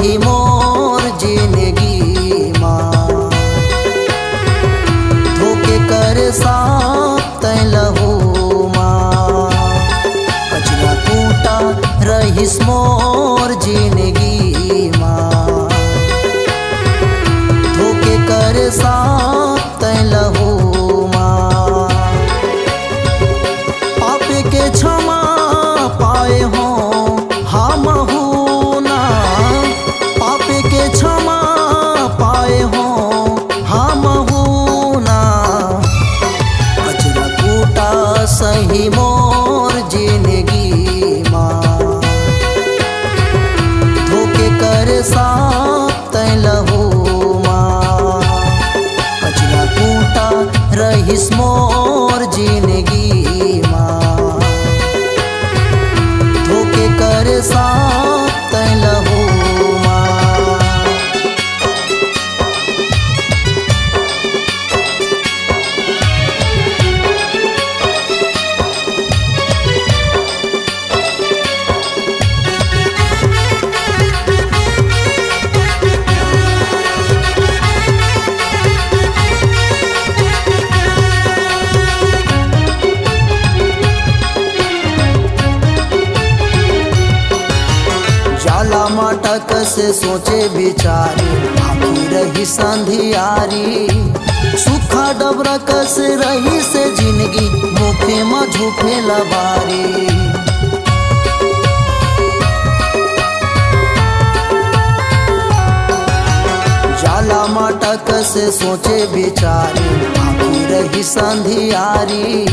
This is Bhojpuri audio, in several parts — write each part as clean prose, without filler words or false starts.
सही मोर जिंदगी माँ। धोके कर साथ तै लहू माँ, कचरा कूटा रहिस मोर जिंदगी माँ। धोके कर साथ तै लहू माँ, पाप के क्षमा पाए हो हम ना, पाप के क्षमा पाए हो हम ना। कचरा कूटा सही मोर जिंदगी माँ। धोके कर साथ तै लहू माँ, कचरा कूटा रहिस मोर जिंदगी माँ। धोके कर साथ तै लहू माँ। जाला मटक से सोचे बिचारी, आखी रही संधियारी। सूखा डबरक से रही से जिंदगी, मुखे में झूठे लबारी। जाला मटक से सोचे बिचारी, आखी रही संधियारी।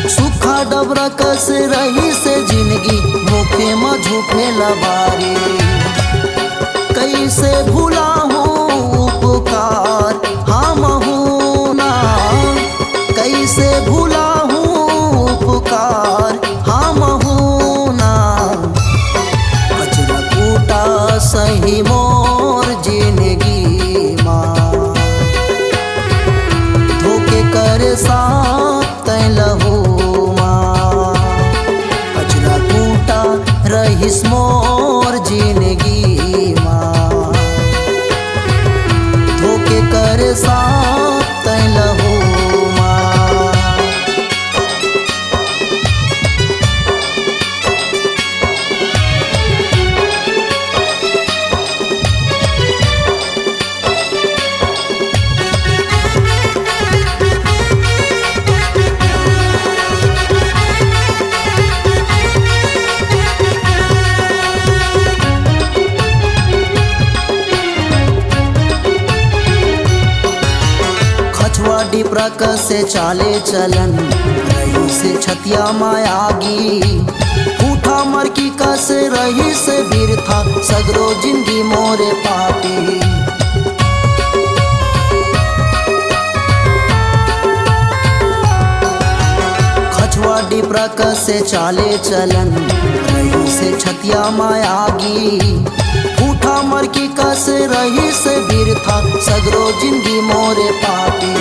सूखा डबरक से रही से जिंदगी, मुखे में झूठे लबारी। कैसे भूला हूँ उपकार हम ना, कैसे भूला हूँ उपकार हम ना। कचरा कूटा सही मोर जिंदगी माँ। धोके कर साथ तै लहू माँ, कचरा कूटा रहिस मोर जिंदगी माँ। धोके कर साथ तै लहू माँ। डिप्रक से चाले चलन, रही से छतिया मायागी। उठा मर की कस रही से वीर था, सगरो जिंदगी मोरे पापी। खचवा डिप्रक से चाले चलन, रही से छतिया मायागी। उठा मर की कस रही से वीर था, सगरो जिंदगी मोरे पापी।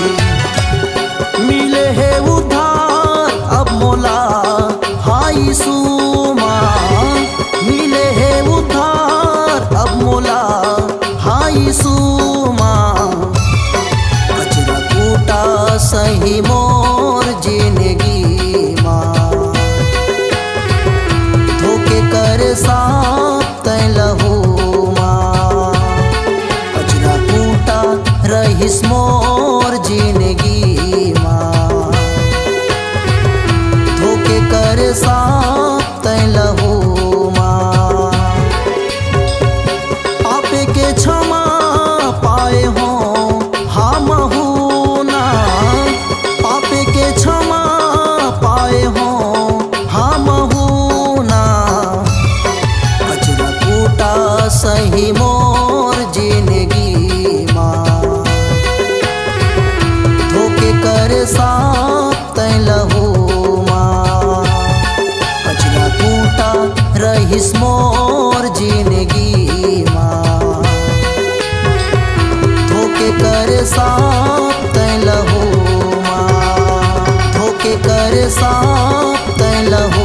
मिले है उधार अब मोला हाई सुमा, मिले है उधार अब मोला हाई सुमा। कचरा कूटा सही मोर जिंदगी माँ। धोके कर साथ तै लहू माँ, कचरा कूटा रहिस मोर जिंदगी माँ। धोके कर साथ तै लहू माँ, पाप के क्षमा पाए हो हम ना, पाप के क्षमा पाए हो हम ना। कचरा कूटा सही मोर जिंदगी माँ। धोके कर साथ तै लहू माँ, कचरा कूटा रहिस मोर जिंदगी माँ। धोके कर साथ तै लहू माँ, धोके कर साथ तै लहू।